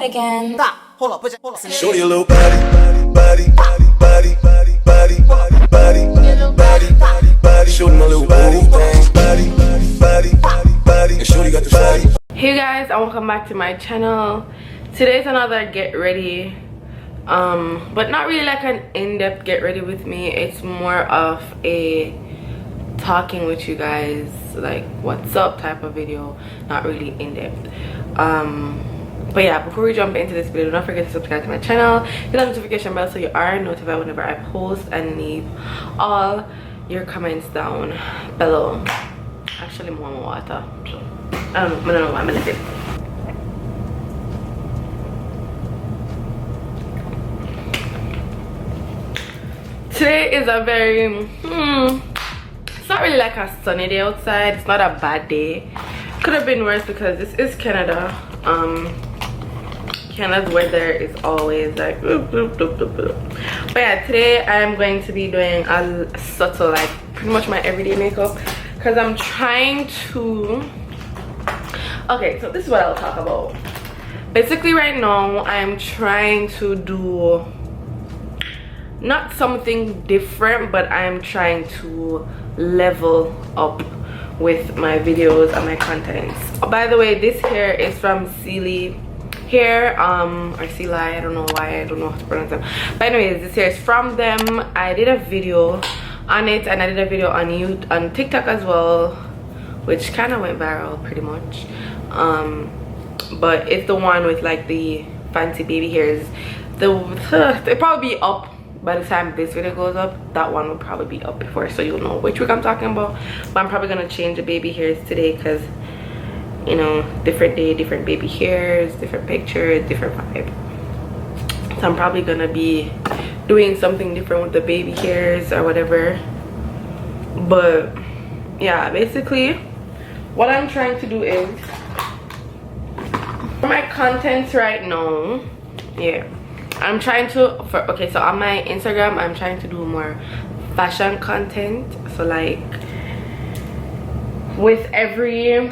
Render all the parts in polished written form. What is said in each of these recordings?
that again. Stop. Hold up. Show your little body, body, body, body, body, body, body, body, body. Show them a little body thing, body, body, body, body. And Shorty got the body. Hey guys, and welcome back to my channel. Today's another get ready, but not really like an in-depth get ready with me. It's more of a talking with you guys, like what's up type of video, not really in-depth. But yeah, before we jump into this video, do not forget to subscribe to my channel, hit the notification bell so you are notified whenever I post, and leave all your comments down below. Actually, more water, so I don't know what I'm gonna do. Today is a very it's not really like a sunny day outside. It's not a bad day. Could have been worse because this is Canada. Canada's weather is always like but yeah, today I'm going to be doing a subtle, like pretty much my everyday makeup, because I'm trying to okay, so this is what I'll talk about. Basically right now I'm trying to do not something different, but I'm trying to level up with my videos and my contents. By the way, this hair is from Sealy hair, or Sealy, I don't know why, I don't know how to pronounce them, but anyways, this hair is from them. I did a video on it, and I did a video on YouTube, on TikTok as well, which kind of went viral pretty much. But it's the one with like the fancy baby hairs. They'll probably be up by the time this video goes up. That one will probably be up before, so you'll know which week I'm talking about. But I'm probably gonna change the baby hairs today because, you know, different day, different baby hairs, different pictures, different vibe. So I'm probably gonna be doing something different with the baby hairs or whatever. But yeah, basically what I'm trying to do is, for my contents right now, yeah, I'm trying to okay, so on my Instagram I'm trying to do more fashion content. So like with every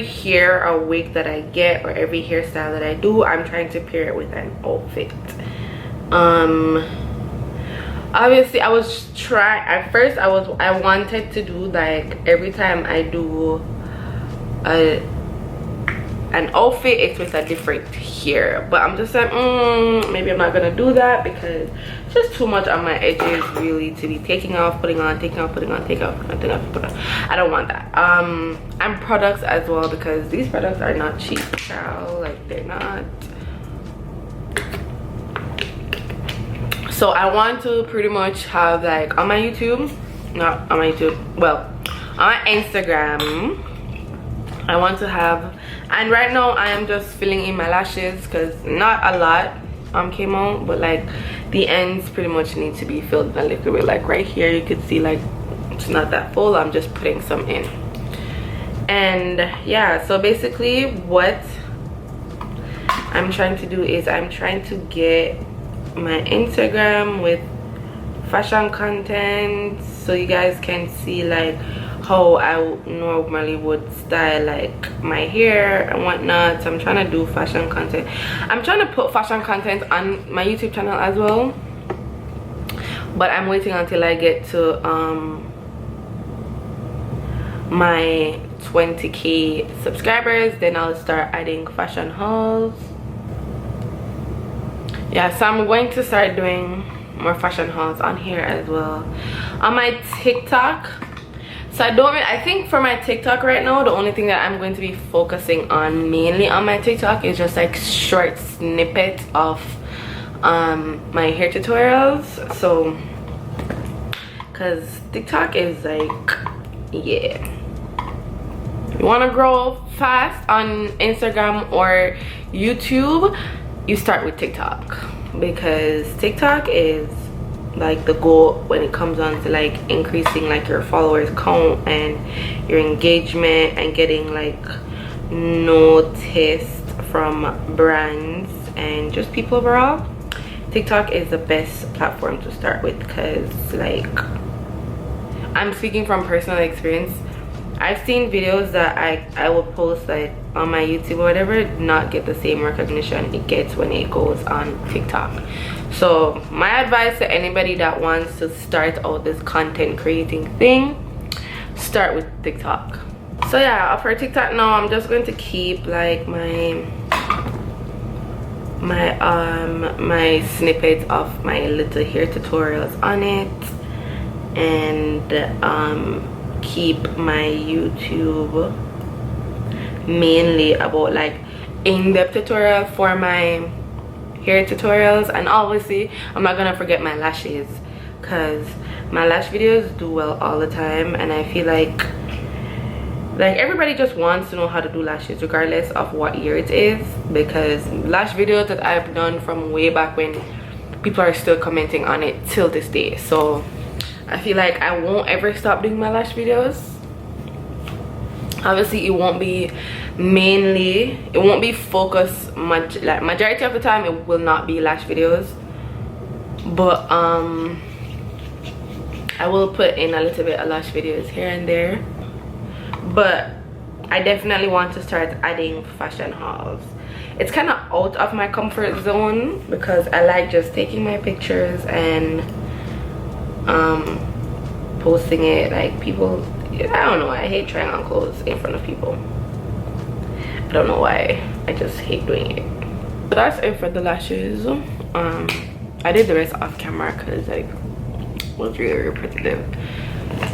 hair or wig that I get, or every hairstyle that I do, I'm trying to pair it with an outfit. Obviously I was trying at first, I wanted to do like every time I do an outfit, it's with a different hair, but I'm just like maybe I'm not gonna do that because it's just too much on my edges really to be taking off, putting on, taking off, putting on, take off, putting on, put on. I don't want that. And products as well, because these products are not cheap, child. Like, they're not. So I want to pretty much have, like, on my YouTube, not on my YouTube, well, on my Instagram, I want to have, and right now I am just filling in my lashes because not a lot came out, but like the ends pretty much need to be filled in a little bit. Like right here you could see like it's not that full. I'm just putting some in. And yeah, so basically what I'm trying to do is I'm trying to get my Instagram with fashion content, so you guys can see like how I normally would style like my hair and whatnot. So I'm trying to do fashion content. I'm trying to put fashion content on my YouTube channel as well, but I'm waiting until I get to my 20k subscribers, then I'll start adding fashion hauls. Yeah, so I'm going to start doing more fashion hauls on here as well. On my TikTok, so I think for my TikTok right now, the only thing that I'm going to be focusing on mainly on my TikTok is just like short snippets of my hair tutorials. So because TikTok is like, yeah, you want to grow fast on Instagram or YouTube, you start with TikTok, because TikTok is like the goal when it comes on to like increasing like your followers count and your engagement and getting like noticed from brands and just people overall. TikTok is the best platform to start with, because like I'm speaking from personal experience. I've seen videos that I will post like on my YouTube or whatever not get the same recognition it gets when it goes on TikTok. So my advice to anybody that wants to start out this content creating thing, start with TikTok. So yeah, for TikTok now, I'm just going to keep like my snippets of my little hair tutorials on it, and keep my YouTube mainly about like in-depth tutorial for my hair tutorials. And obviously I'm not gonna forget my lashes, because my lash videos do well all the time, and I feel like everybody just wants to know how to do lashes regardless of what year it is, because lash videos that I've done from way back when, people are still commenting on it till this day. So I feel like I won't ever stop doing my lash videos. Obviously it won't be focused much, like majority of the time it will not be lash videos, but I will put in a little bit of lash videos here and there. But I definitely want to start adding fashion hauls. It's kind of out of my comfort zone, because I like just taking my pictures and posting it. Like people, I don't know, I hate trying on clothes in front of people. I don't know why, I just hate doing it. So that's it for the lashes. I did the rest off camera because like it was really repetitive.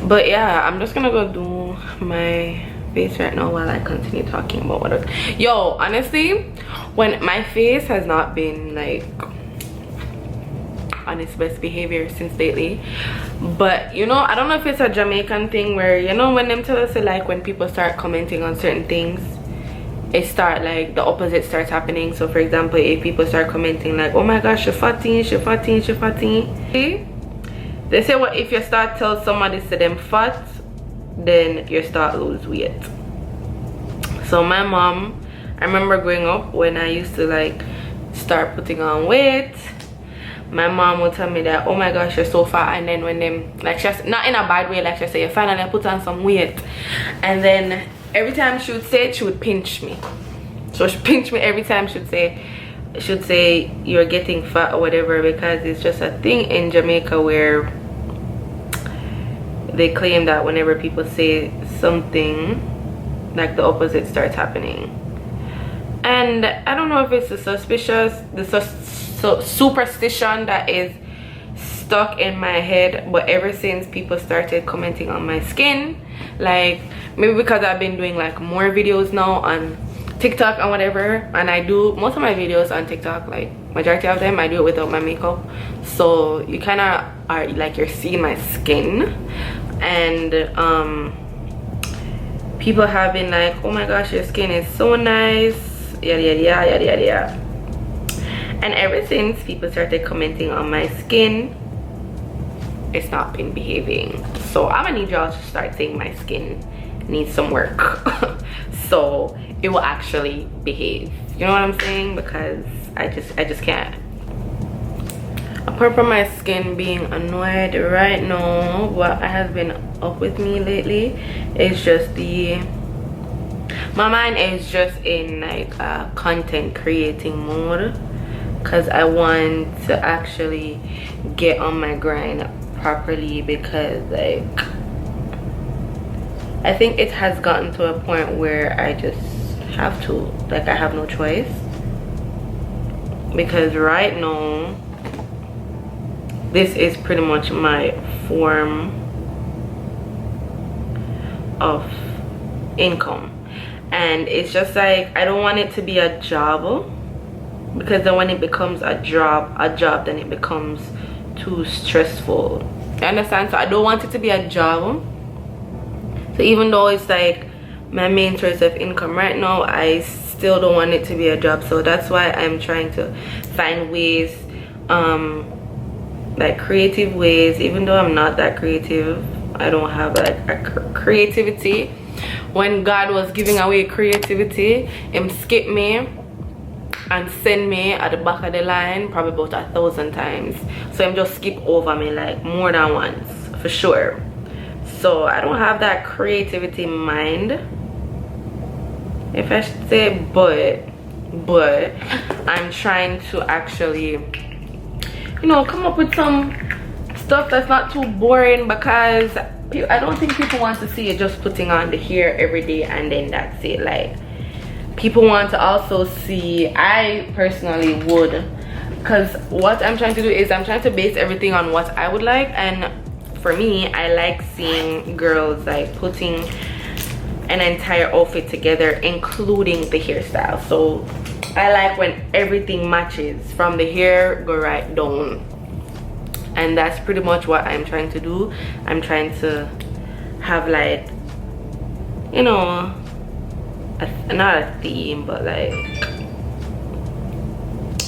But yeah, I'm just gonna go do my face right now while I continue talking about what yo, honestly, when my face has not been like on its best behavior since lately, but you know, I don't know if it's a Jamaican thing where, you know, when them tell us like when people start commenting on certain things, it start like the opposite starts happening. So for example, if people start commenting like, oh my gosh, you're fatty, you're fatty, you're fatty. They say, well, if you start tell somebody to them fat, then you start lose weight. So my mom, I remember growing up when I used to like start putting on weight, my mom would tell me that, oh my gosh, you're so fat. And then when them like, just not in a bad way, like she say, you finally put on some weight, and then every time she would say it, she would pinch me. So she pinched me every time she would say you're getting fat or whatever, because it's just a thing in Jamaica where they claim that whenever people say something, like the opposite starts happening. And I don't know if it's the superstition that is stuck in my head, but ever since people started commenting on my skin, like maybe because I've been doing like more videos now on TikTok and whatever, and I do most of my videos on TikTok, like majority of them I do it without my makeup, so you kind of are like, you're seeing my skin. And people have been like, oh my gosh, your skin is so nice, yada yada yada yada yada. And ever since people started commenting on my skin, it's not been behaving. So I'm gonna need y'all to start saying my skin needs some work so it will actually behave, you know what I'm saying? Because I just can't. Apart from my skin being annoyed right now, what has been up with me lately is just my mind is just in like a content creating mode, because I want to actually get on my grind properly, because like I think it has gotten to a point where I just have to, like I have no choice, because right now this is pretty much my form of income, and it's just like I don't want it to be a job, because then when it becomes a job then it becomes too stressful, you understand? So I don't want it to be a job. So even though it's like my main source of income right now, I still don't want it to be a job. So that's why I'm trying to find ways, like creative ways, even though I'm not that creative. I don't have like a creativity. When God was giving away creativity, him skip me and send me at the back of the line probably about 1,000 times. So him just skip over me like more than once for sure. so I don't have that creativity mind, if I should say, but I'm trying to actually, you know, come up with some stuff that's not too boring, because I don't think people want to see it just putting on the hair every day and then that's it. Like, people want to also see, I personally would, because what I'm trying to do is I'm trying to base everything on what I would like. And for me, I like seeing girls like putting an entire outfit together, including the hairstyle. So I like when everything matches from the hair go right down, and that's pretty much what I'm trying to do. I'm trying to have, like, you know, not a theme, but like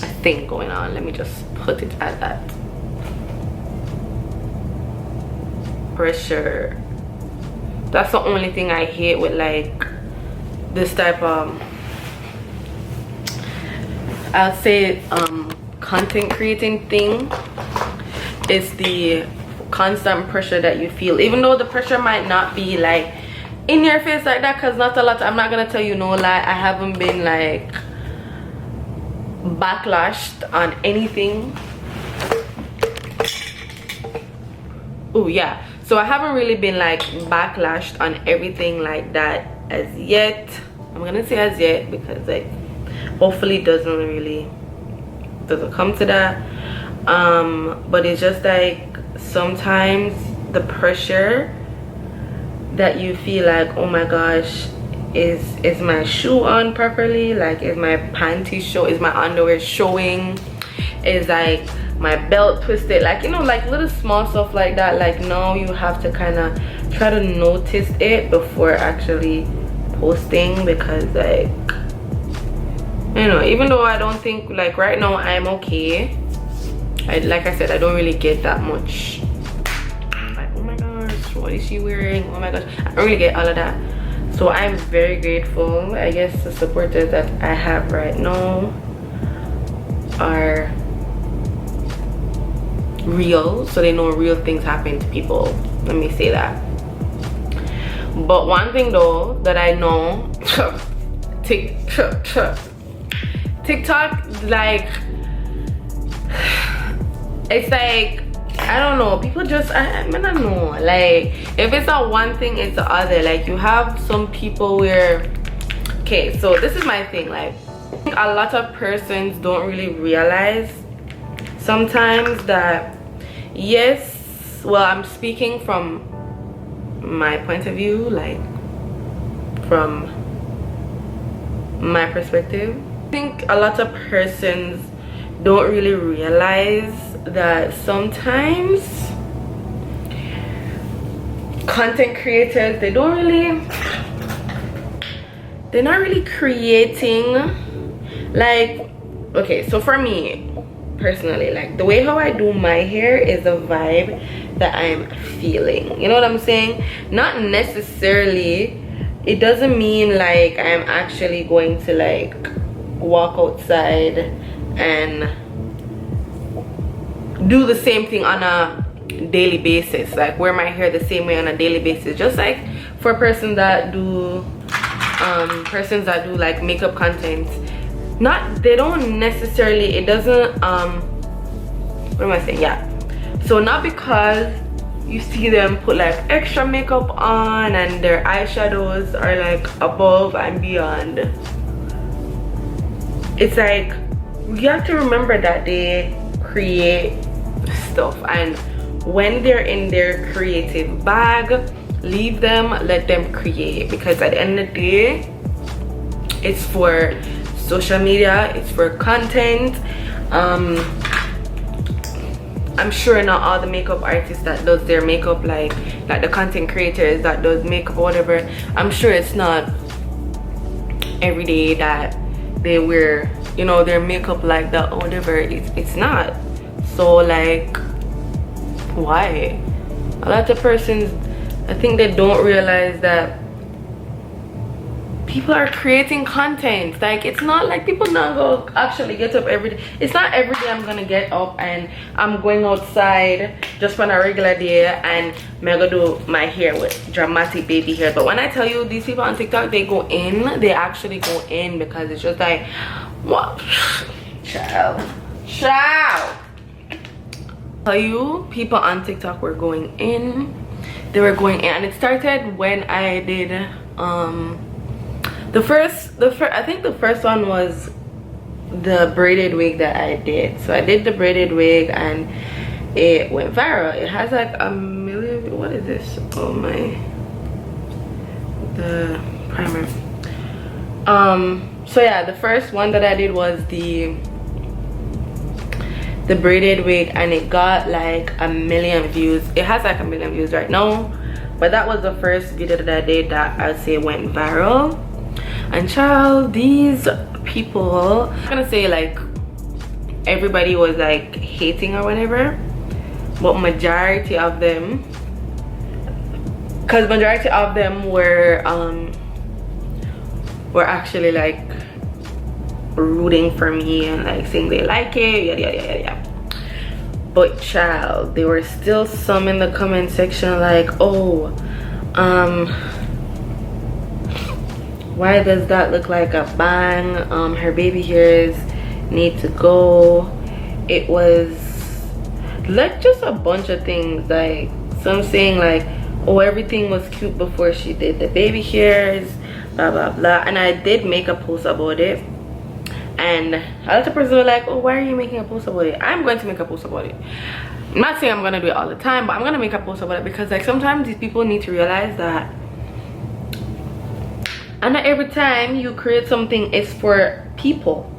a thing going on. Let me just put it at that. Pressure, that's the only thing I hate with like this type of, I'll say, content creating thing, is the constant pressure that you feel, even though the pressure might not be like in your face like that, because not a lot, I'm not gonna tell you no lie, I haven't been like backlashed on anything. Oh yeah, so I haven't really been like backlashed on everything like that as yet. I'm gonna say as yet because like hopefully it doesn't come to that. But it's just like sometimes the pressure that you feel like, oh my gosh, is my shoe on properly, like is my panty show, is my underwear showing, is like my belt twisted, like, you know, like little small stuff like that. Like now you have to kind of try to notice it before actually posting, because like, you know, even though I don't think, like right now I'm okay, like I said, I don't really get that much like, oh my gosh, what is she wearing, oh my gosh, I don't really get all of that. So I'm very grateful. I guess the supporters that I have right now are real, so they know real things happen to people, let me say that. But one thing though that I know, TikTok, like, it's like, I don't know, people just, I don't know, like if it's not one thing, it's the other. Like you have some people where, okay, so this is my thing, like I think a lot of persons don't really realize sometimes that, yes, well, I'm speaking from my point of view, like from my perspective. I think a lot of persons don't really realize that sometimes content creators, they're not really creating, like, okay, so for me personally, like the way how I do my hair is a vibe that I'm feeling, you know what I'm saying? Not necessarily, it doesn't mean like I'm actually going to like walk outside and do the same thing on a daily basis, like wear my hair the same way on a daily basis. Just like for persons that do like makeup content, they don't necessarily, it doesn't what am I saying, yeah, so not because you see them put like extra makeup on and their eyeshadows are like above and beyond, it's like you have to remember that they create stuff, and when they're in their creative bag, leave them, let them create, because at the end of the day, it's for social media, it's for content. I'm sure not all the makeup artists that does their makeup, like the content creators that does makeup or whatever, I'm sure it's not every day that they wear, you know, their makeup like that or whatever. It's not. So like, why? A lot of persons, I think they don't realize that people are creating content. Like, it's not like people not go actually get up every day. It's not every day I'm gonna get up and I'm going outside just on a regular day and I'm gonna do my hair with dramatic baby hair. But when I tell you, these people on TikTok, they go in, they actually go in, because it's just like, what? Child. Tell you, people on TikTok were going in. They were going in, and it started when I did I think the first one was the braided wig that I did. So I did the braided wig and it went viral. It has like a million. What is this? Oh my, the primer. So yeah, the first one that I did was the braided wig, and it got like 1 million views. It has like 1 million views right now, but that was the first video that I did that I'd say went viral. And child, these people, I'm gonna say like everybody was like hating or whatever, but majority of them, because majority of them were actually like rooting for me and like saying they like it, yada yada yada yada. But child, there were still some in the comment section like, oh, why does that look like a bang? Her baby hairs need to go. It was like just a bunch of things, like some saying like, oh, everything was cute before she did the baby hairs, blah blah blah. And I did make a post about it, and a lot of people were like, oh, why are you making a post about it? I'm going to make a post about it. I'm not saying I'm gonna do it all the time, but I'm gonna make a post about it, because like sometimes these people need to realize that, and not every time you create something is for people.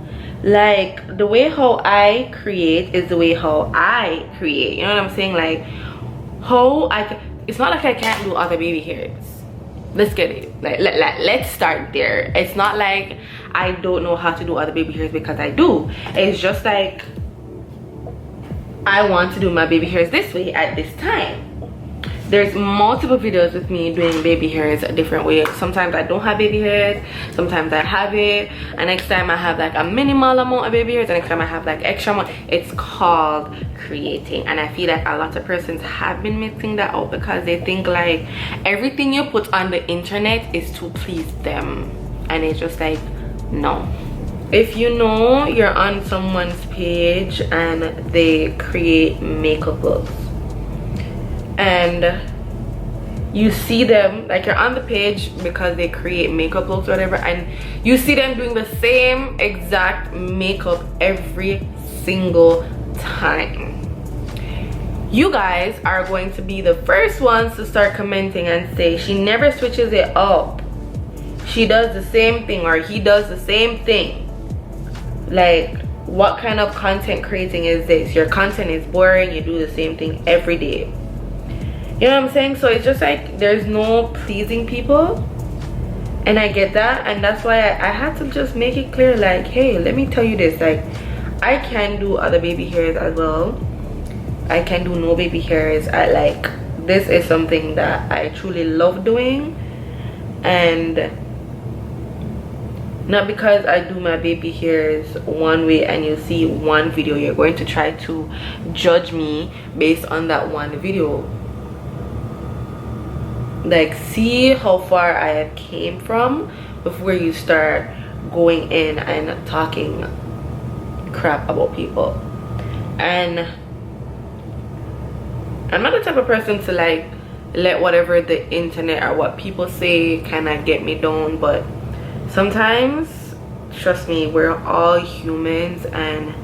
Like the way how I create is the way how I create, you know what I'm saying? Like how it's not like I can't do other baby hairs. Let's get it, like let's start there. It's not like I don't know how to do other baby hairs, because I do. It's just like I want to do my baby hairs this way at this time. There's multiple videos with me doing baby hairs a different way. Sometimes I don't have baby hairs, sometimes I have it, and next time I have like a minimal amount of baby hairs, and next time I have like extra amount. It's called creating. And I feel like a lot of persons have been mixing that out, because they think like everything you put on the internet is to please them, and it's just like, no. If you know you're on someone's page and they create makeup looks, and you see them, like you're on the page because they create makeup looks or whatever, and you see them doing the same exact makeup every single time, you guys are going to be the first ones to start commenting and say, she never switches it up, she does the same thing, or he does the same thing. Like, what kind of content creating is this? Your content is boring, you do the same thing every day. You know what I'm saying? So it's just like there's no pleasing people, and I get that, and that's why I had to just make it clear, like, hey, let me tell you this, like, I can do other baby hairs as well. I can do no baby hairs. I like, this is something that I truly love doing, and not because I do my baby hairs one way and you see one video, you're going to try to judge me based on that one video. Like, see how far I have came from before you start going in and talking crap about people. And I'm not the type of person to like let whatever the internet or what people say kind of get me down, but sometimes, trust me, we're all humans, and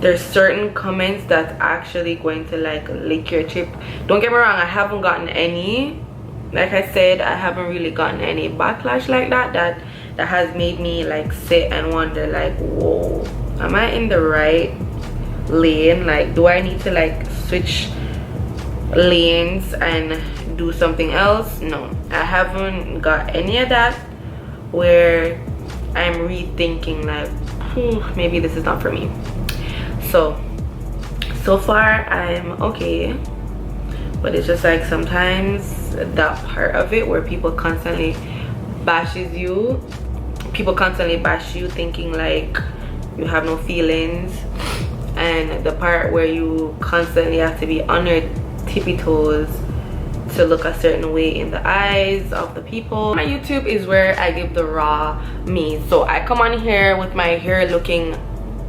there's certain comments that's actually going to like lick your chip. Don't get me wrong, I haven't gotten any, like I said, I haven't really gotten any backlash like that has made me like sit and wonder like, whoa, am I in the right lane? Like, do I need to like switch lanes and do something else? No, I haven't got any of that where I'm rethinking like, maybe this is not for me. So far I'm okay, but it's just like sometimes that part of it where people constantly bashes you people constantly bash you, thinking like you have no feelings, and the part where you constantly have to be on your tippy toes to look a certain way in the eyes of the people. My YouTube is where I give the raw me. So I come on here with my hair looking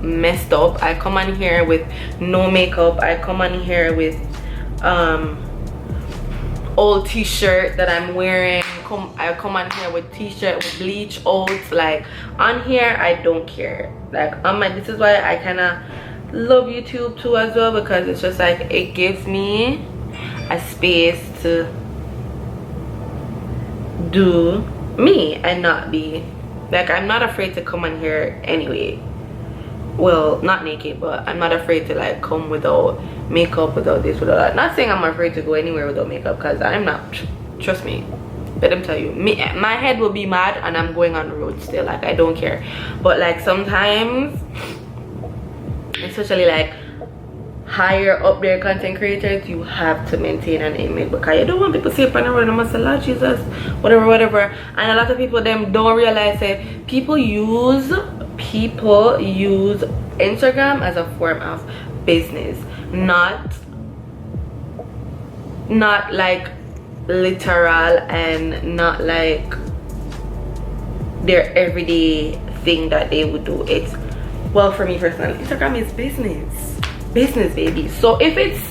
messed up, I come on here with no makeup, I come on here with old t-shirt that I'm wearing, I come on here with t-shirt with bleach oats. Like on here I don't care. Like on my, this is why I kind of love YouTube too as well, because it's just like it gives me a space to do me and not be like, I'm not afraid to come on here anyway. Well, not naked, but I'm not afraid to like come without makeup, without this, without that. Not saying I'm afraid to go anywhere without makeup, because I'm not. Trust me, let them tell you, my head will be mad and I'm going on the road still. Like I don't care. But like sometimes, especially like higher up there content creators, you have to maintain an image, because you don't want people to say on the road, I must say, Lord Jesus, whatever. And a lot of people them don't realize that people use Instagram as a form of business, not like literal, and not like their everyday thing that they would do. It's, well, for me personally, Instagram is business, baby. So if it's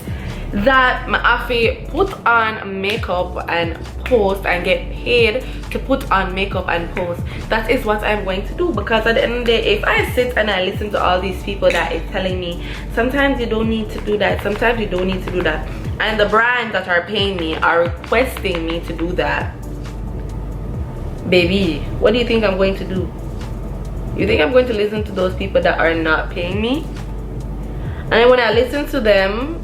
that my afi put on makeup and post and get paid to put on makeup and post, that is what I'm going to do. Because at the end of the day, if I sit and I listen to all these people that is telling me sometimes you don't need to do that, sometimes you don't need to do that, and the brands that are paying me are requesting me to do that, baby, what do you think I'm going to do? You think I'm going to listen to those people that are not paying me? And then when I listen to them,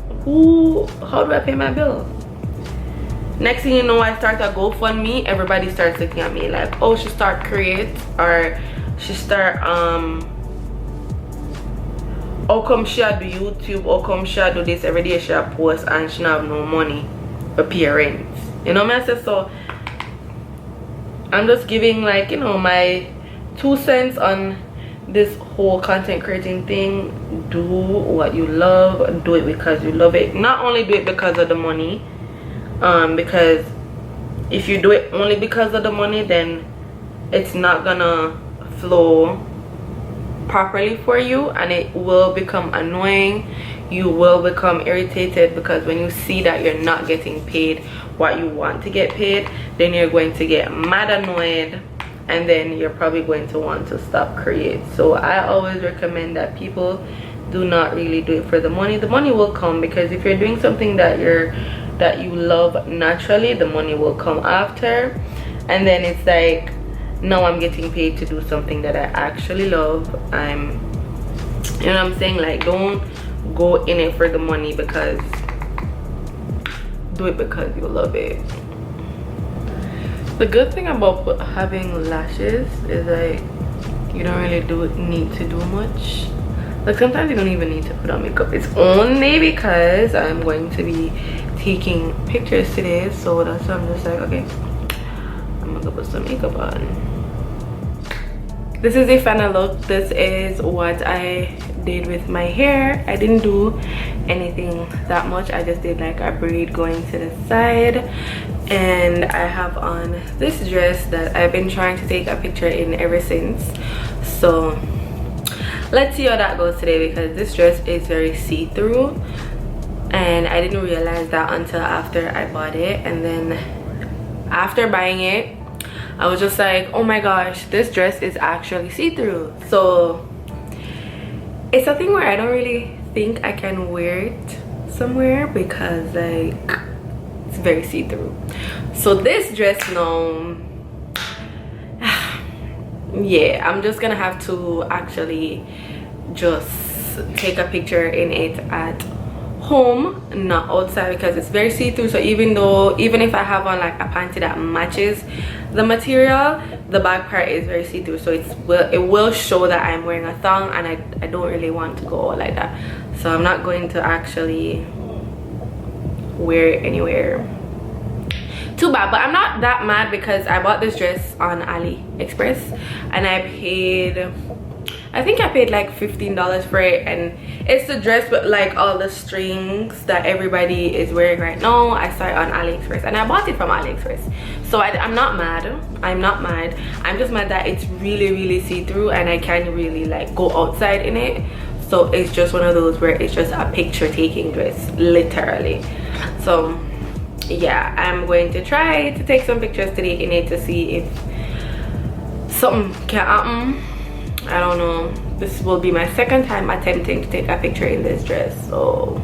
how do I pay my bill? Next thing you know, I start a GoFundMe, everybody starts looking at me like, oh, she start create, or she start how come she do YouTube, how come she do this every day, she post and she not have no money for pay rent. You know what I say? So I'm just giving, like, you know, my 2 cents on this whole content creating thing. Do what you love, do it because you love it. Not only do it because of the money, because if you do it only because of the money, then it's not gonna flow properly for you, and it will become annoying. You will become irritated, because when you see that you're not getting paid what you want to get paid, then you're going to get mad annoyed, and then you're probably going to want to stop create. So I always recommend that people do not really do it for the money. The money will come, because if you're doing something that you love naturally, the money will come after. And then it's like, now I'm getting paid to do something that I actually love. You know what I'm saying? Like, don't go in it for the money, because do it because you love it. The good thing about having lashes is like you don't really need to do much. Like sometimes you don't even need to put on makeup. It's only because I'm going to be taking pictures today, so that's why I'm just like, okay, I'm gonna go put some makeup on. This is the final look. This is what I did with my hair. I didn't do anything that much. I just did like a braid going to the side, and I have on this dress that I've been trying to take a picture in ever since. So let's see how that goes today, because this dress is very see-through, and I didn't realize that until after I bought it. And then after buying it, I was just like, oh my gosh, this dress is actually see-through. So it's a thing where I don't really think I can wear it somewhere, because like it's very see-through. So this dress now, yeah, I'm just gonna have to actually just take a picture in it at home, not outside, because it's very see-through. So even if I have on like a panty that matches the material, the back part is very see-through, so it will show that I'm wearing a thong, and I don't really want to go out like that. So I'm not going to actually wear it anywhere. too bad. But I'm not that mad because I bought this dress on AliExpress and I paid, I think I paid like $15 for it, and it's the dress but like all the strings that everybody is wearing right now. I saw it on AliExpress and I bought it from AliExpress, so I'm not mad. I'm not mad. I'm just mad that it's really see-through and I can't really like go outside in it. So it's just one of those where it's just a picture taking dress, literally. So yeah, I'm going to try to take some pictures today in it to see if something can happen. I don't know. This will be my second time attempting to take a picture in this dress, so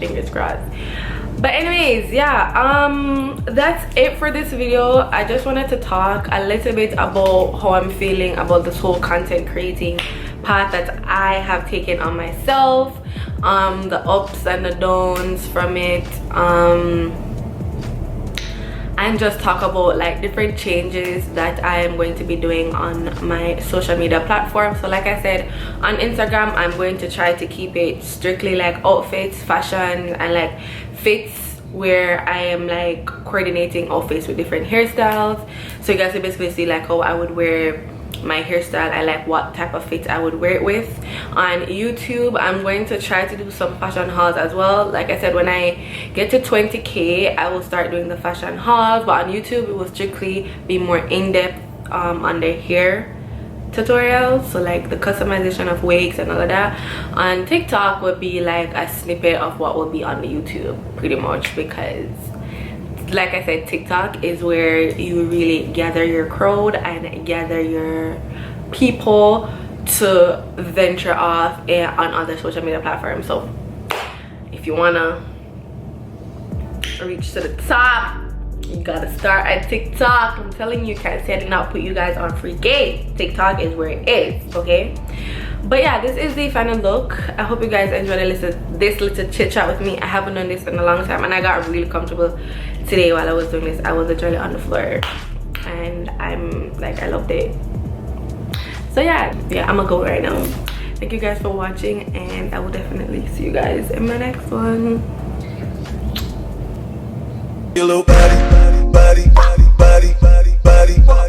fingers crossed. But anyways, yeah, that's it for this video. I just wanted to talk a little bit about how I'm feeling about this whole content creating path that I have taken on myself, the ups and the downs from it, and just talk about like different changes that I am going to be doing on my social media platform. So like I said, on Instagram I'm going to try to keep it strictly like outfits, fashion, and like fits, where I am like coordinating outfits with different hairstyles, so you guys can basically see like how I would wear my hairstyle and like what type of fit I would wear it with. On YouTube I'm going to try to do some fashion hauls as well. Like I said, when I get to 20k I will start doing the fashion hauls, but on YouTube it will strictly be more in-depth on the hair tutorials, so like the customization of wigs and all of that. On TikTok would be like a snippet of what will be on the YouTube pretty much, because like I said, TikTok is where you really gather your crowd and gather your people to venture off on other social media platforms. So if you wanna reach to the top, you gotta start at TikTok. I'm telling you, can't say it not put you guys on free game. TikTok is where it is, okay? But yeah, this is the final look. I hope you guys enjoyed this little chit chat with me. I haven't done this in a long time and I got really comfortable today while I was doing this. I was literally on the floor and I'm like, I loved it. So yeah, I'm gonna go right now. Thank you guys for watching and I will definitely see you guys in my next one. Your little body, body, body, body, body, body.